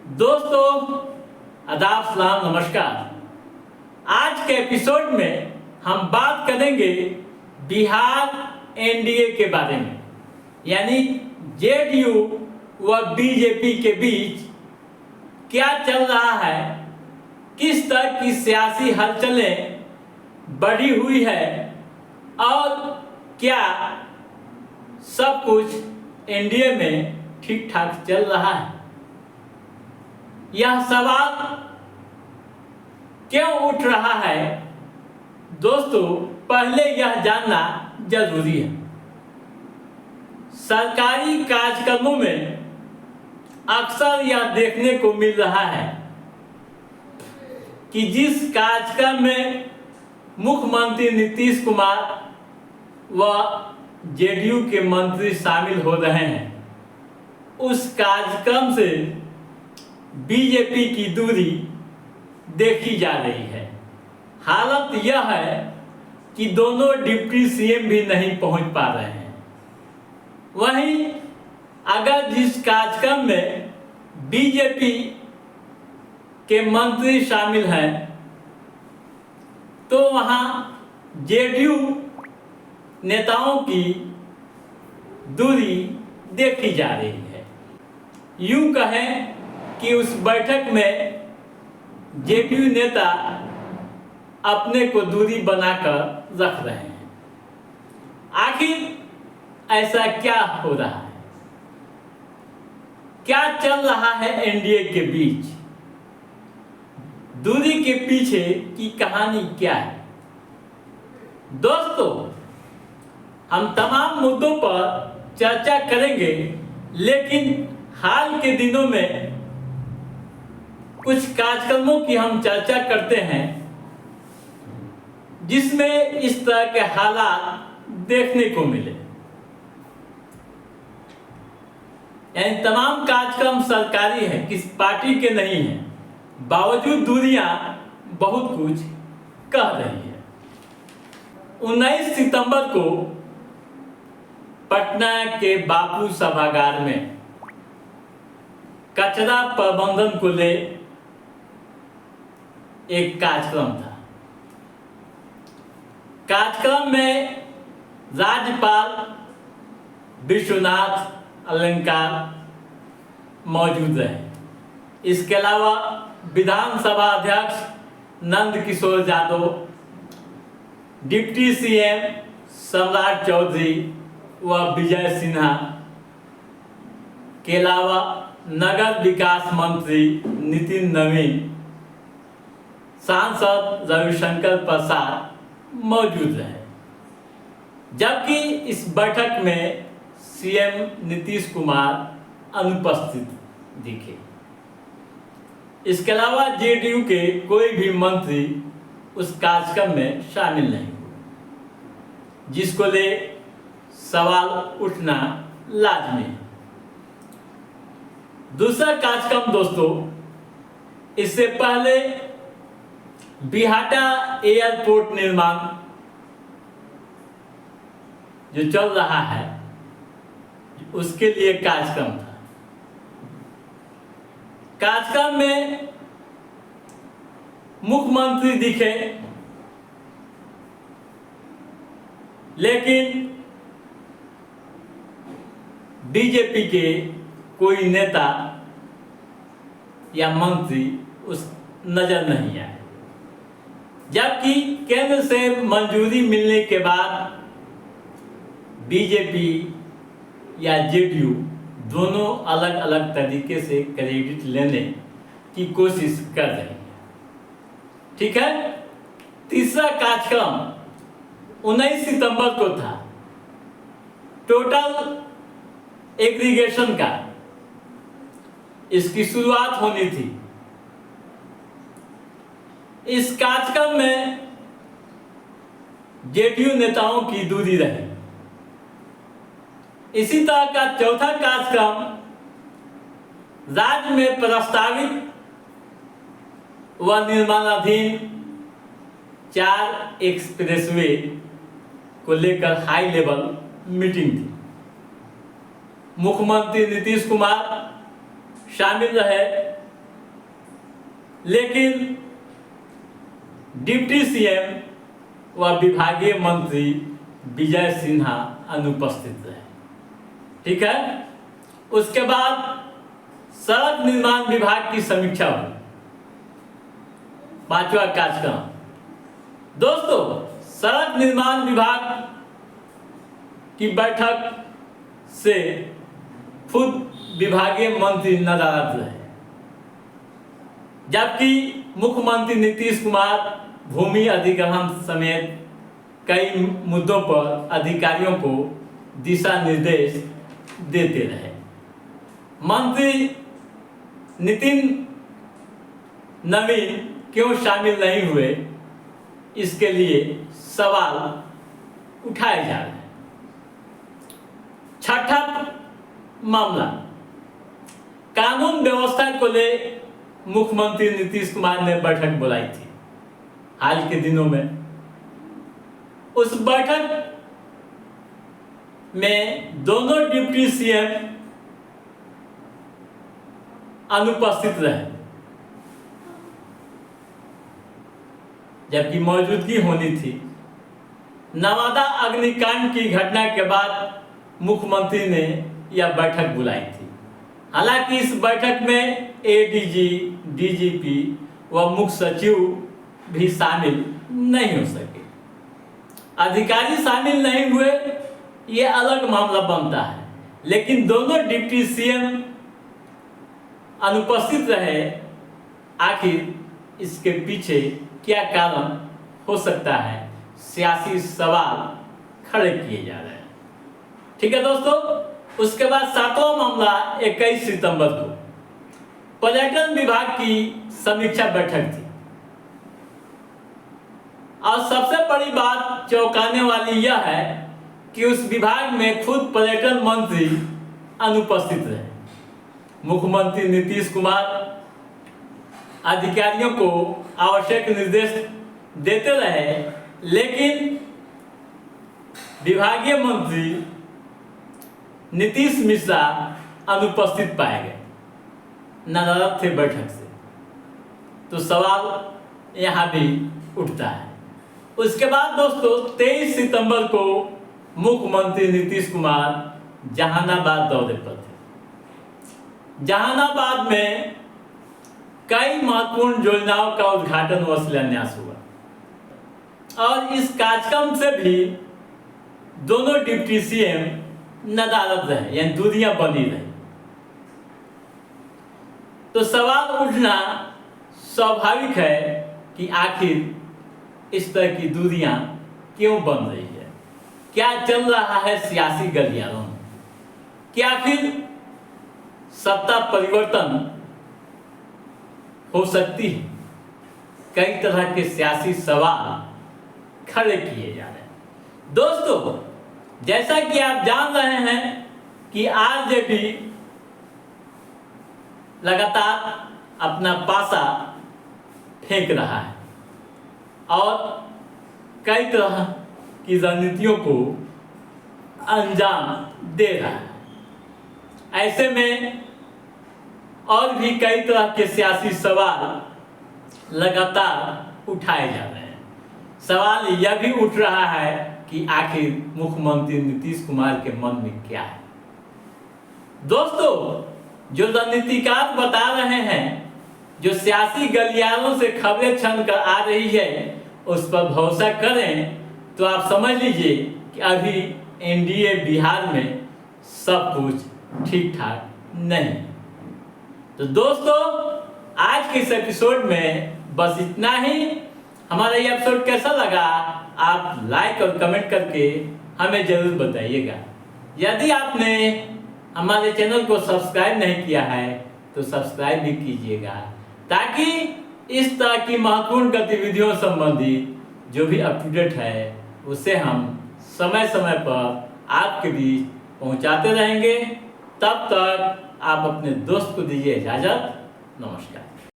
दोस्तों, आदाब, सलाम, नमस्कार। आज के एपिसोड में हम बात करेंगे बिहार एनडीए के बारे में, यानी जेडीयू व बीजेपी के बीच क्या चल रहा है, किस तरह की सियासी हलचलें बढ़ी हुई है और क्या सब कुछ एनडीए में ठीक ठाक चल रहा है। यह सवाल क्यों उठ रहा है दोस्तों, पहले यह जानना जरूरी है। सरकारी कार्यक्रमों में अक्सर यह देखने को मिल रहा है कि जिस कार्यक्रम में मुख्यमंत्री नीतीश कुमार व जेडीयू के मंत्री शामिल हो रहे हैं, उस कार्यक्रम से बीजेपी की दूरी देखी जा रही है। हालत यह है कि दोनों डिप्टी सीएम भी नहीं पहुंच पा रहे हैं। वहीं अगर जिस कार्यक्रम में बीजेपी के मंत्री शामिल हैं तो वहां जेडीयू नेताओं की दूरी देखी जा रही है। यूं कहें कि उस बैठक में जेडीयू नेता अपने को दूरी बनाकर रख रहे हैं। आखिर ऐसा क्या हो रहा है, क्या चल रहा है एनडीए के बीच, दूरी के पीछे की कहानी क्या है। दोस्तों, हम तमाम मुद्दों पर चर्चा करेंगे, लेकिन हाल के दिनों में कुछ कार्यक्रमों की हम चर्चा करते हैं जिसमें इस तरह के हालात देखने को मिले। यानी तमाम कार्यक्रम सरकारी है, किस पार्टी के नहीं है, बावजूद दूरियां बहुत कुछ कह रही है। 19 सितंबर को पटना के बापू सभागार में कचरा प्रबंधन को ले एक कार्यक्रम था। कार्यक्रम में राज्यपाल विश्वनाथ अलंकार मौजूद रहे। इसके अलावा विधानसभा अध्यक्ष नंद किशोर यादव, डिप्टी सीएम सम्राट चौधरी व विजय सिन्हा के अलावा नगर विकास मंत्री नितिन नवीन, सांसद रविशंकर प्रसाद मौजूद रहे। जबकि इस बैठक में सीएम नीतीश कुमार अनुपस्थित दिखे। इसके अलावा जेडीयू के कोई भी मंत्री उस कार्यक्रम में शामिल नहीं हुए, जिसको ले सवाल उठना लाजमी है। दूसरा कार्यक्रम दोस्तों, इससे पहले बिहाटा एयरपोर्ट निर्माण जो चल रहा है, उसके लिए कार्यक्रम था। कार्यक्रम में मुख्यमंत्री दिखे, लेकिन बीजेपी के कोई नेता या मंत्री उस नजर नहीं आए। जबकि केंद्र से मंजूरी मिलने के बाद बीजेपी या जेडीयू दोनों अलग अलग तरीके से क्रेडिट लेने की कोशिश कर रही है। ठीक है। तीसरा कार्यक्रम 19 सितंबर को था, टोटल एग्रीगेशन का। इसकी शुरुआत होनी थी। इस कार्यक्रम में जेडीयू नेताओं की दूरी रही। इसी तरह का चौथा कार्यक्रम राज्य में प्रस्तावित व निर्माणाधीन 4 एक्सप्रेसवे को लेकर हाई लेवल मीटिंग थी। मुख्यमंत्री नीतीश कुमार शामिल रहे, लेकिन डिप्टी सीएम व विभागीय मंत्री विजय सिन्हा अनुपस्थित रहे। ठीक है। उसके बाद सड़क निर्माण विभाग की समीक्षा हुई। 5वां कार्यक्रम। दोस्तों, सड़क निर्माण विभाग की बैठक से खुद विभागीय मंत्री नाराज रहे, जबकि मुख्यमंत्री नीतीश कुमार भूमि अधिग्रहण समेत कई मुद्दों पर अधिकारियों को दिशा निर्देश देते रहे। मंत्री नितिन नवीन क्यों शामिल नहीं हुए, इसके लिए सवाल उठाए जा रहे हैं। छठा मामला, कानून व्यवस्था को ले मुख्यमंत्री नीतीश कुमार ने बैठक बुलाई थी हाल के दिनों में। उस बैठक में दोनों डिप्टी सीएम अनुपस्थित रहे, जबकि मौजूदगी होनी थी। नवादा अग्निकांड की घटना के बाद मुख्यमंत्री ने यह बैठक बुलाई थी। हालांकि इस बैठक में एडीजी, डीजीपी व मुख्य सचिव भी शामिल नहीं हो सके। अधिकारी शामिल नहीं हुए, ये अलग मामला बनता है, लेकिन दोनों डिप्टी सीएम अनुपस्थित रहे। आखिर इसके पीछे क्या कारण हो सकता है, सियासी सवाल खड़े किए जा रहे हैं। ठीक है दोस्तों। उसके बाद 7वां मामला 21 सितंबर को पर्यटन विभाग की समीक्षा बैठक थी, और सबसे बड़ी बात चौंकाने वाली यह है कि उस विभाग में खुद पर्यटन मंत्री अनुपस्थित रहे। मुख्यमंत्री नीतीश कुमार अधिकारियों को आवश्यक निर्देश देते रहे, लेकिन विभागीय मंत्री नीतीश मिश्रा अनुपस्थित पाए गए, नाराज थे बैठक से। तो सवाल यहाँ भी उठता है। उसके बाद दोस्तों 23 सितंबर को मुख्यमंत्री नीतीश कुमार जहानाबाद दौरे पर थे। जहानाबाद में कई महत्वपूर्ण योजनाओं का उद्घाटन व शिलान्यास हुआ, और इस कार्यक्रम से भी दोनों डिप्टी सीएम नाराज रहे, यानी दूरियां बनी रही। तो सवाल उठना स्वाभाविक है कि आखिर इस तरह की दूरियां क्यों बन रही है, क्या चल रहा है सियासी गलियारों में, क्या फिर सत्ता परिवर्तन हो सकती है। कई तरह के सियासी सवाल खड़े किए जा रहे हैं। दोस्तों, जैसा कि आप जान रहे हैं कि आरजेडी लगातार अपना पासा फेंक रहा है और कई तरह की रणनीतियों को अंजाम दे रहा है। ऐसे में और भी कई तरह के सियासी सवाल लगातार उठाए जा रहे हैं। सवाल यह भी उठ रहा है कि आखिर मुख्यमंत्री नीतीश कुमार के मन में क्या है। दोस्तों, जो रणनीतिकार बता रहे हैं, जो सियासी गलियारों से खबरें छन कर आ रही है, उस पर भरोसा करें तो आप समझ लीजिए कि अभी एनडीए बिहार में सब कुछ ठीक ठाक नहीं। तो दोस्तों, आज के इस एपिसोड में बस इतना ही। हमारा ये एपिसोड कैसा लगा आप लाइक और कमेंट करके हमें जरूर बताइएगा। यदि आपने हमारे चैनल को सब्सक्राइब नहीं किया है तो सब्सक्राइब भी कीजिएगा, ताकि इस तरह की महत्वपूर्ण गतिविधियों संबंधी जो भी अप टू डेट है उसे हम समय समय पर आपके बीच पहुंचाते रहेंगे। तब तक आप अपने दोस्त को दीजिए इजाजत। नमस्कार।